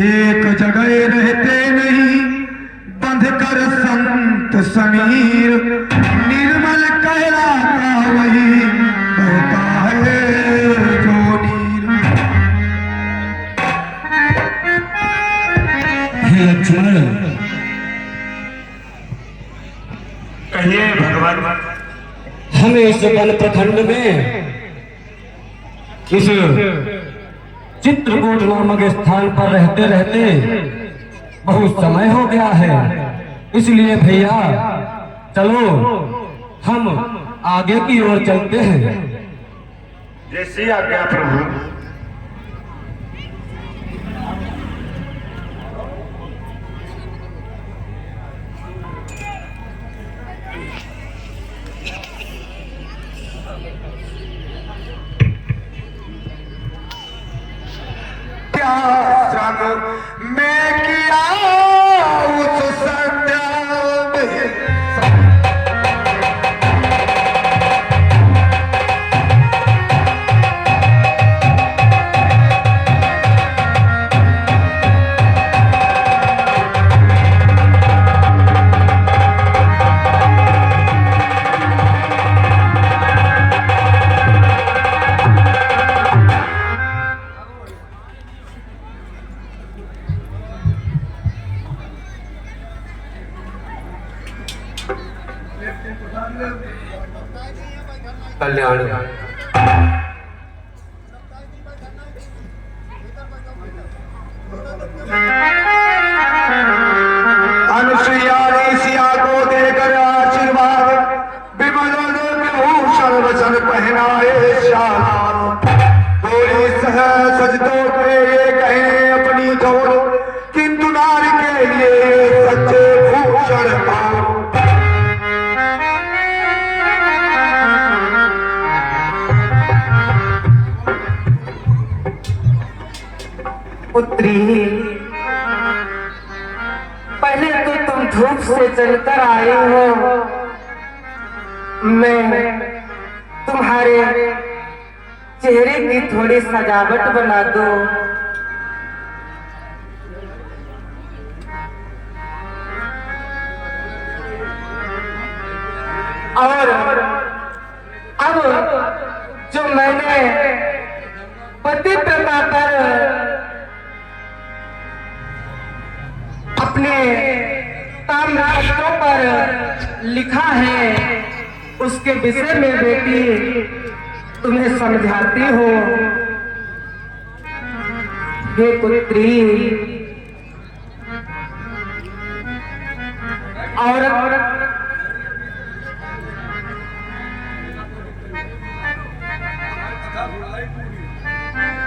एक जगह रहते नहीं बंध कर संत समीर, निर्मल कहलाता वही बहता है जो नीर। हे लक्ष्मण, कहिए भगवान। हमें इस वन प्रखंड में इस चित्रकूट नामक स्थान पर रहते रहते बहुत समय हो गया है। इसलिए भैया चलो हम आगे की ओर चलते हैं। जैसी आज्ञा प्रभु। मैं किया उस सत्या कल्याण। अनुसुईया ने सिया को देकर आशीर्वाद, विमल विभूषण वचन पहनाए श्याम। बोली सज तो कहे अपनी जोर, किंतु नारी के लिए सच्चे भूषण पाओ। पुत्री, पहले तो तुम धूप से चलकर आई हो, मैं तुम्हारे चेहरे की थोड़ी सजावट बना दूं। और अब जो मैंने पति प्रथा पर अपने ताम्रपत्रों पर लिखा है, उसके विषय में बेटी तुम्हें समझाती हो। हे पुत्री, और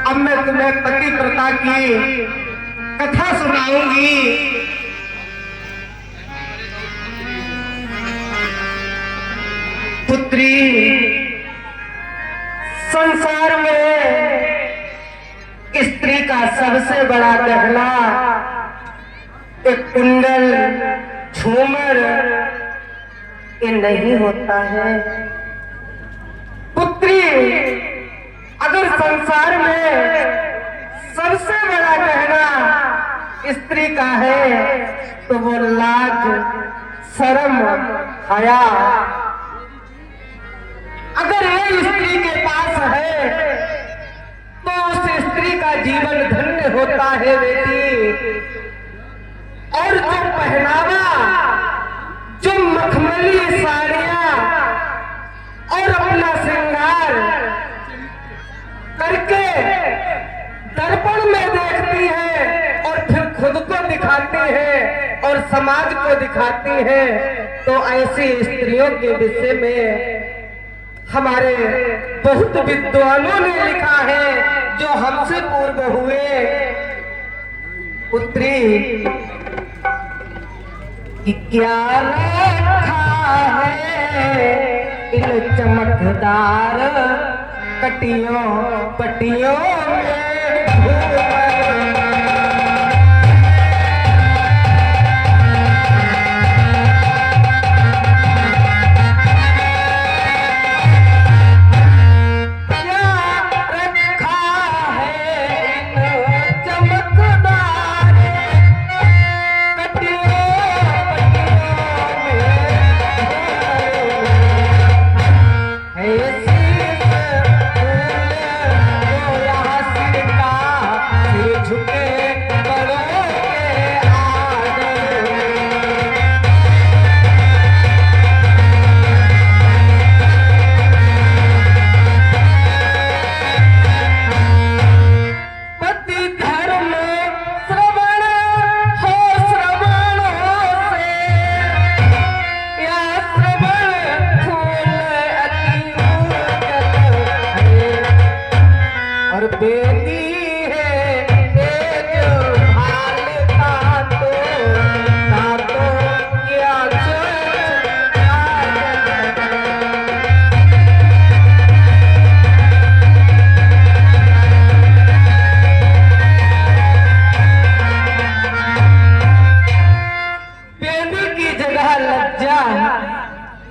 अब मैं तुम्हें पति प्रथा की कथा सुनाऊंगी। पुत्री, संसार में स्त्री का सबसे बड़ा गहना एक कुंडल, झूमर ये नहीं होता है। पुत्री, अगर अगर संसार में सबसे बड़ा गहना स्त्री का है तो वो लाज, शर्म, हया। अगर ये स्त्री के पास है तो उस स्त्री का जीवन धन्य होता है बेटी। और जो पहनावा, जो मखमली साड़ियां और अपना श्रृंगार करके दर्पण में देखती है और फिर खुद को दिखाती है और समाज को दिखाती है, तो ऐसी स्त्रियों के विषय में हमारे बहुत विद्वानों ने लिखा है जो हमसे पूर्व हुए। पुत्री कि क्या रखा है इन चमकदार कटियों पटियों में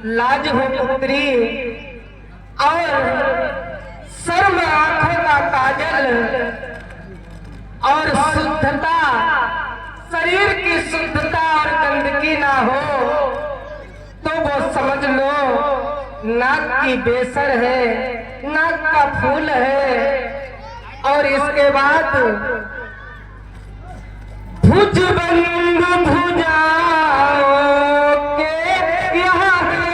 लाज हो पुत्री और शर्म आंखों का काजल और शुद्धता, शरीर की शुद्धता और गंदगी ना हो तो वो समझ लो नाक की बेसर है, नाक का फूल है। और इसके बाद भुजबंद भुजाओं के यहाँ है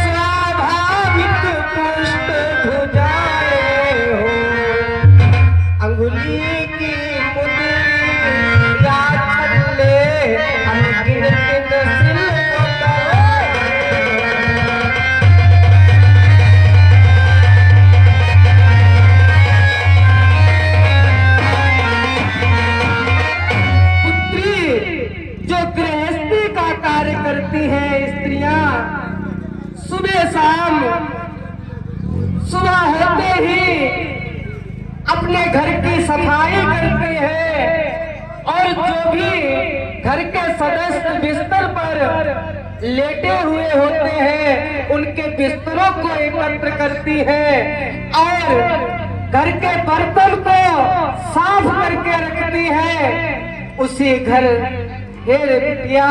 स्वाभाविक पुष्ट भुजाएं हो, अंगुली की मुद्रिका छल्ले अनगिनत शिल्प करती हैं स्त्रियां। सुबह शाम, सुबह होते ही अपने घर की सफाई करती है और जो भी घर के सदस्य बिस्तर पर लेटे हुए होते हैं उनके बिस्तरों को एकत्र करती है और घर के बर्तन को साफ करके रखती है। उसी घर हे बिटिया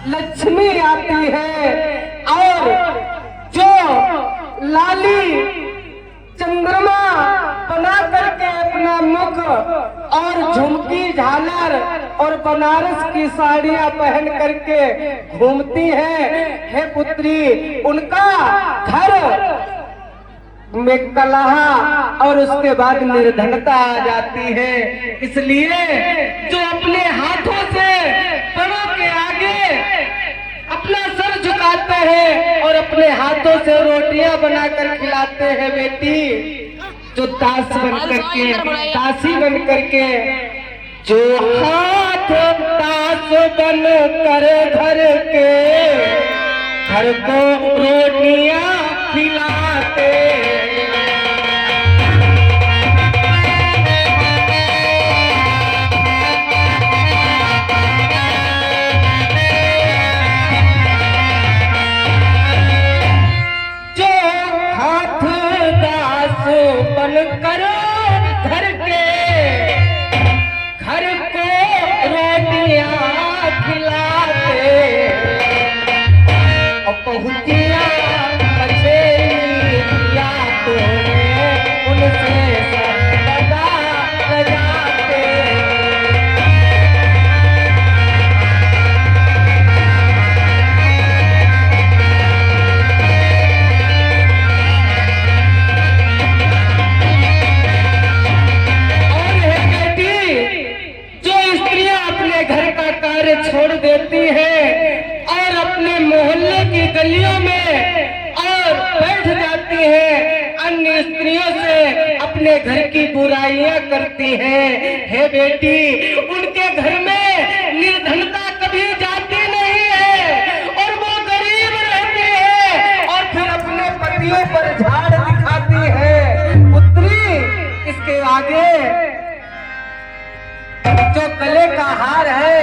लक्ष्मी आती है और जो लाली चंद्रमा बना करके अपना मुख और झुमकी झालर और बनारस की साड़ियां पहन करके घूमती है। हे पुत्री, उनका घर में कलह और उसके बाद निर्धनता आ जाती है। इसलिए जो अपने हाथों से बड़ों के आगे अपना सर झुकाते हैं और अपने हाथों से रोटियां बनाकर खिलाते हैं बेटी, जो दास बन करके, दासी बन करके, जो हाथ दास बन कर घर को रोटियां खिलाते। जो हाथ दास करो घर के, घर को रोटियां खिलाते, और पहुंचिया मछलिया तो उनसे सदा न जाते। कार्य छोड़ देती है और अपने मोहल्ले की गलियों में और बैठ जाती है, अन्य स्त्रियों से अपने घर की बुराइयां करती हैं। हे बेटी, उनके घर में निर्धनता कभी जाती नहीं है और वो गरीब रहती है और फिर अपने पतियों पर झाड़ दिखाती है। पुत्री, इसके आगे जो गले का हार है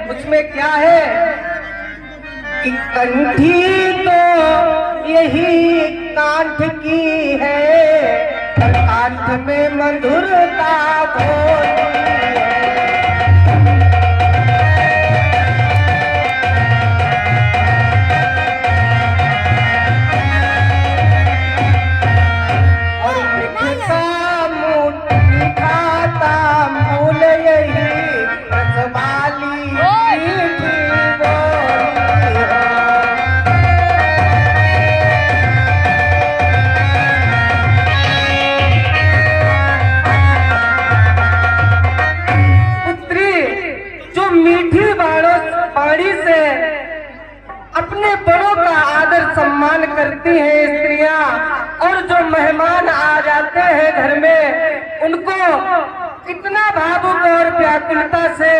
उसमें क्या है कि कंठी तो यही कांठ की है, और कांठ में मधुरता होती है। और मीठा खाता मूल यही रसवाली मीठी बोली है। पुत्री, जो मीठी वाणी से अपने बड़ों का आदर सम्मान करती हैं स्त्रियां, और जो मेहमान आ जाते हैं घर में उनको कितना भावुक और व्याकुलता से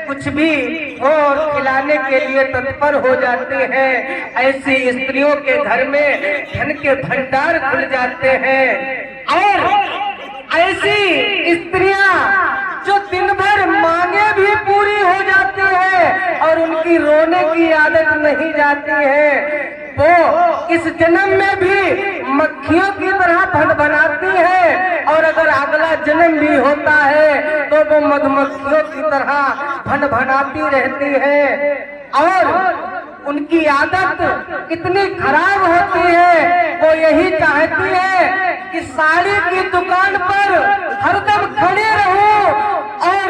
कुछ भी हो खिलाने के लिए तत्पर हो जाते हैं। ऐसी स्त्रियों के घर में धन के भंडार खुल जाते हैं, और ऐसी स्त्रियां जो दिन भर मांगे भी पूरी हो जाती है और उनकी रोने की आदत नहीं जाती है, वो इस जन्म में भी मक्खियों की तरह भनभनाती है, और अगर अगला जन्म भी होता है तो वो मधुमक्खियों की तरह भनभनाती रहती है। और उनकी आदत इतनी खराब होती है, वो यही चाहती है कि साड़ी की दुकान पर हरदम खड़े रहो और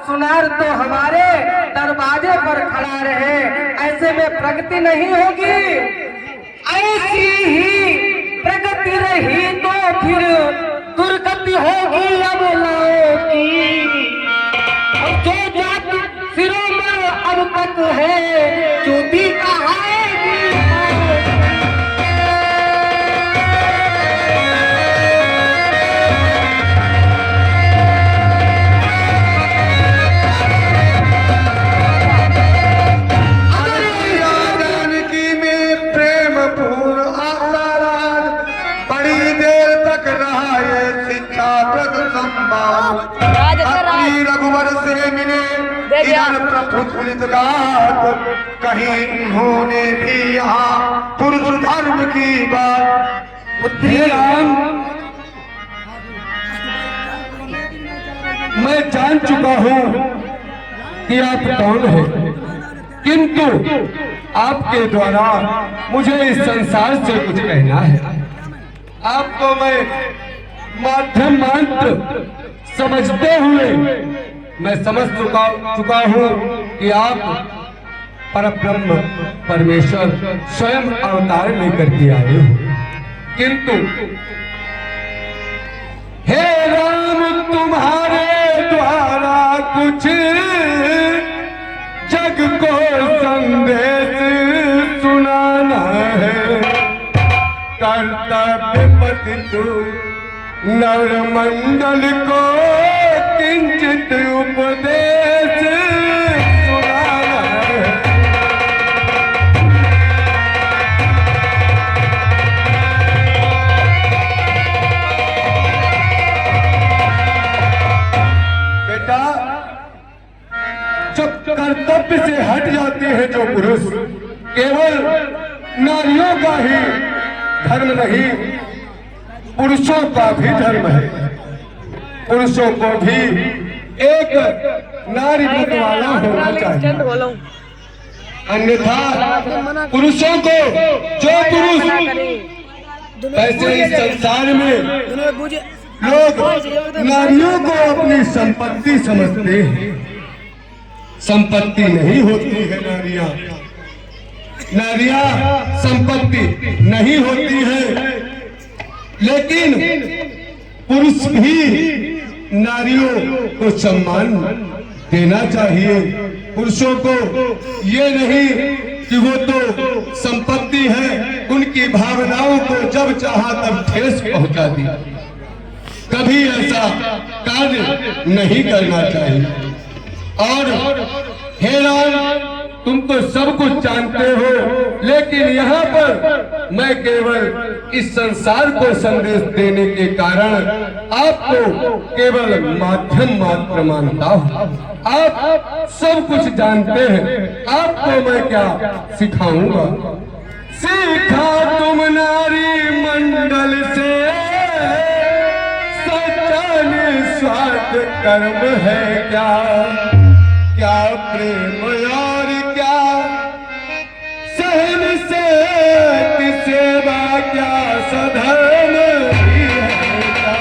सुनार तो हमारे दरवाजे पर खड़ा रहे। ऐसे में प्रगति नहीं होगी। ऐसी ही प्रगति रही तो फिर दुर्गति होगी अबलाओं की। और जो जाति सिरों में अब तक है चूती कहाएगी। रघुवर से मिले इधर प्रफुल्लित गात, कहीं उन्होंने भी यहाँ पुरुष धर्म की बात। पुत्री राम, मैं जान चुका हूँ कि आप कौन हैं, किंतु आपके द्वारा मुझे इस संसार से कुछ कहना है। आपको मैं माध्यम मात्र समझते हुए मैं समझ चुका हूँ कि आप परब्रह्म परमेश्वर स्वयं अवतार लेकर के आए हो, किंतु हे राम तुम्हारे द्वारा कुछ जग को संदेश सुनाना है। कर्तव्य पति तू नरमंडल को किंचित उपदेश सुनाना है। बेटा, जब कर्तव्य से हट जाते हैं जो पुरुष, केवल नारियों का ही धर्म नहीं, पुरुषों का भी धर्म है। पुरुषों को भी एक नारी मतवाला होना चाहिए, अन्यथा पुरुषों को जो पुरुष ऐसे इस संसार में लोग नारियों को अपनी संपत्ति समझते हैं। संपत्ति नहीं होती है नारियां, नारियां संपत्ति नहीं होती है, लेकिन पुरुष भी नारियों को सम्मान देना चाहिए। पुरुषों को ये नहीं कि वो तो संपत्ति है, उनकी भावनाओं को जब चाहा तब ठेस पहुंचा दी, कभी ऐसा कार्य नहीं करना चाहिए। और हे राम, तुम तो सब कुछ जानते हो, लेकिन यहाँ पर मैं केवल इस संसार को संदेश देने के कारण आपको केवल माध्यम मात्र मानता हूँ। आप सब कुछ जानते हैं, आपको मैं क्या सिखाऊंगा। सीखा तुम नारी मंडल से सच्चा निस्वार्थ कर्म है क्या, क्या प्रेम और क्या सहन से सेवा, क्या सधर्म ही है क्या।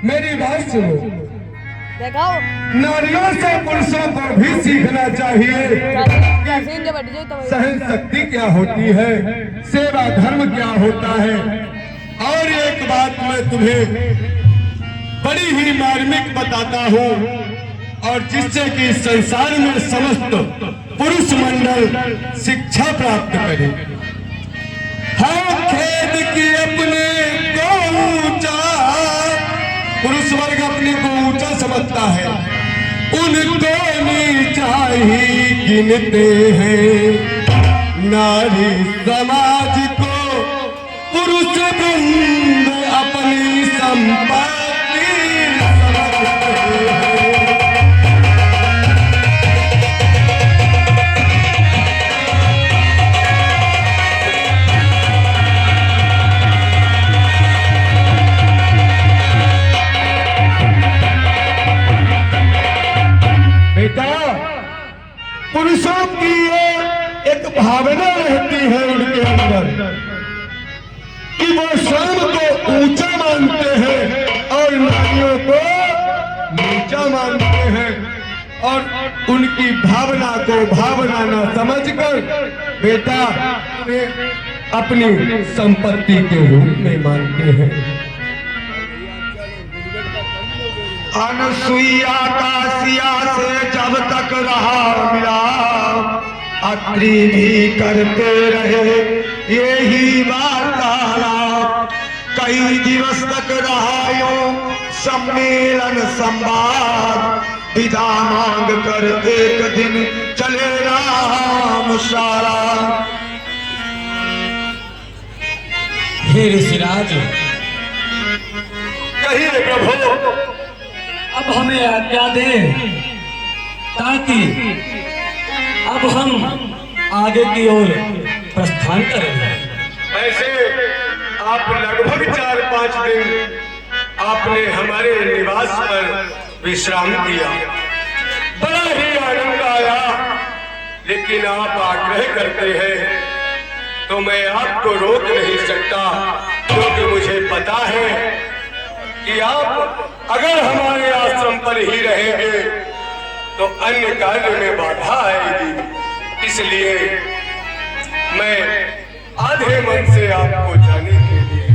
मेरी बात सुनो, नारियों से पुरुषों को भी सीखना चाहिए सहन शक्ति क्या होती है, सेवा धर्म क्या होता है। और एक बात मैं तुम्हें बड़ी ही मार्मिक बताता हूँ, और जिससे कि संसार में समस्त पुरुष मंडल शिक्षा प्राप्त करे। हाँ, खेद की अपने को ऊंचा, पुरुष वर्ग अपने को ऊंचा समझता है, उनको नीचा ही गिनते हैं। नारी समाज को पुरुष वृंद अपनी संपत्ति समझते हैं। पुरुषों की एक भावना रहती है उनके अंदर कि वो स्वयं को ऊंचा मानते हैं और नारियों को नीचा मानते हैं, और उनकी भावना को भावना न समझकर बेटा अपनी संपत्ति के रूप में मानते हैं। अनसुईया काशिया से जब तक रहा मिला, अत्रि भी करते रहे यही वार्तालाप। कई दिवस तक रहा यूं सम्मेलन संवाद, विदा मांग कर एक दिन चले राम सारा। हे ऋषिराज, कहिए प्रभु, अब हमें आज्ञा दें ताकि अब हम आगे की ओर प्रस्थान करेंगे। ऐसे आप लगभग 4-5 दिन आपने हमारे निवास पर विश्राम किया, बड़ा ही आनंद आया, लेकिन आप आग्रह करते हैं तो मैं आपको रोक नहीं सकता, क्योंकि मुझे पता है कि आप अगर हमारे आश्रम पर ही रहेंगे तो अन्य कार्य में बाधा आएगी। इसलिए मैं आधे मन से आपको जाने के लिए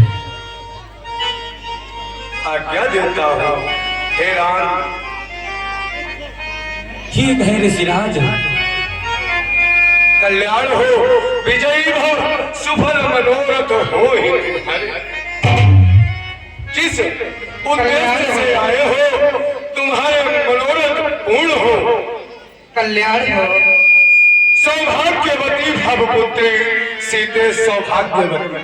आज्ञा देता हूँ। हे राम, ठीक है ऋषिराज, कल्याण हो, विजयी भव, सुफल मनोरथ हो ही तुम्हारे। जिस उद्देश्य से आए हो तुम्हारे मनोरथ पूर्ण हो। कल्याण हो। सौभाग्यवती भवपुत्री सीते सौभाग्यवती।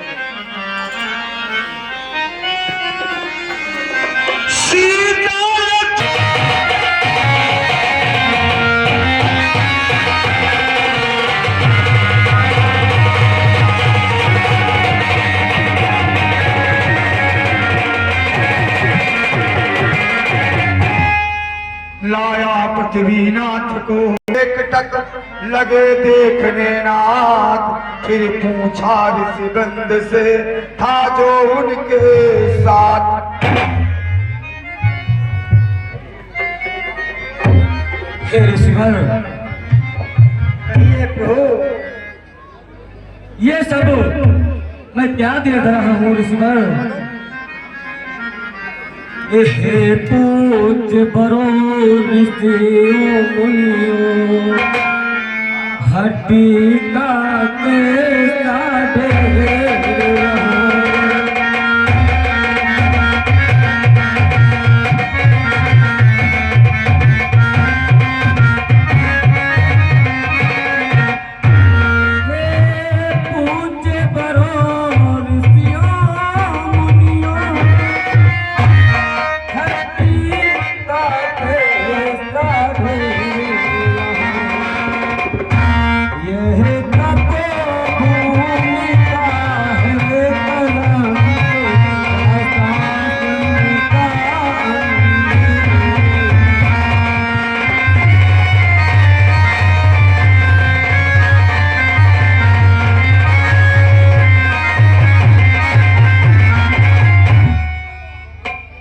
पृथ्वीनाथ को एक टक लगे देखने नाथ, फिर पूछा ऋषिबंद से था जो उनके साथ। हे ऋषिवर, कहिए प्रभु, ये सब मैं क्या देख रहा हूँ ऋषिवर? हे पूज्य बरो ऋषियों मुनियों, हड्डी का कैसा ढेर रहा।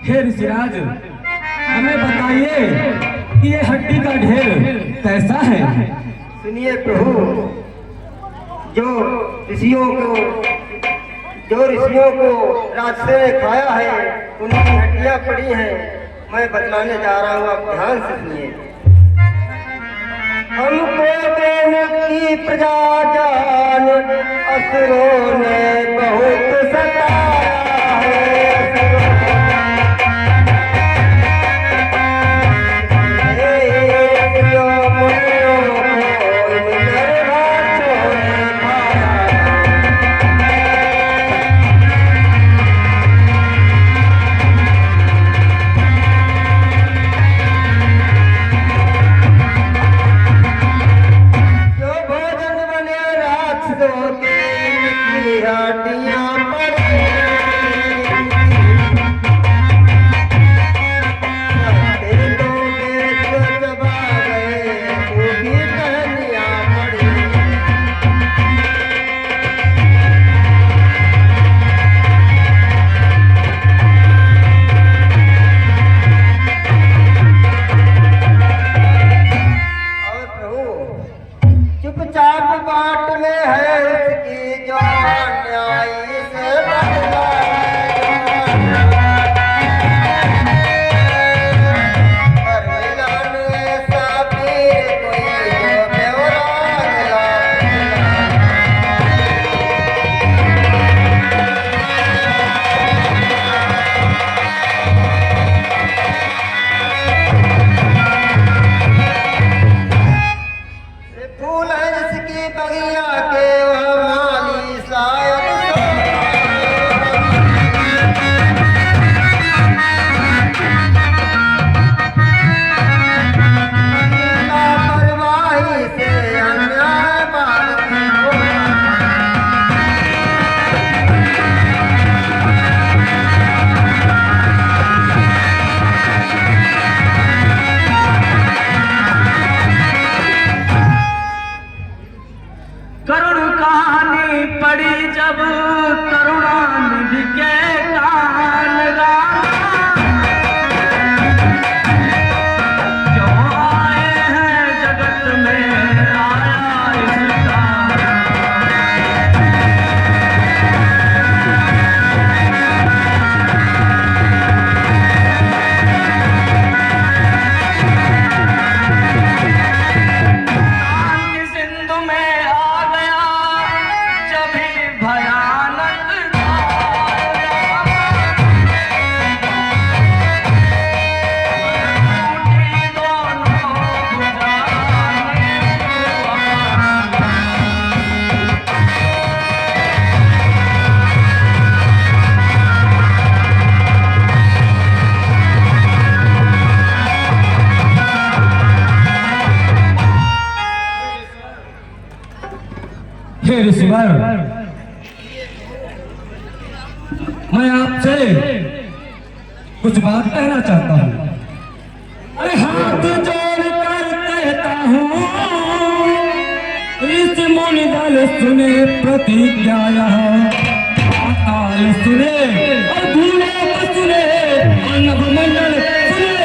हे ऋषिराज, हमें बताइए कि ये हड्डी का ढेर कैसा है? सुनिए प्रभु, जो ऋषियों को रास्ते में खाया है उनकी हड्डियां पड़ी हैं, मैं बतलाने जा रहा हूँ, आप ध्यान से सुनिए। हमको देने की प्रजा जान असुरों ने बहुत सताया है। चुपचाप बाट में है उसकी जो न्याय से बदला पर मिलाने साबीर कोई जो बेवरा गया। फूल है जिसकी बगिया के वह माली शायद लापरवाही से अन्याय बांधती हो। करुण कहानी पड़ी जब करुणानिधि के कान गाना, क्यों आए हैं जगत में आया इसका। कान की सिंधु में आ गया जब भी भयानक टूटी दोनों भुजाएं। हे ऋषिवर, मैं आपसे कुछ बात कहना चाहता हूँ। अरे हाथ जोड़ कर हूँ ऋषि मुनि दल सुने प्रतिज्ञा पाताल सुने और भूलोक सुने और नभमंडल सुने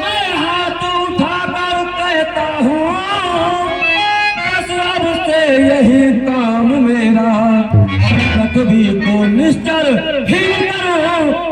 मैं हाथ उठाकर कहता हूँ बस अब से यही काम मेरा पृथ्वी को निश्चल ही करो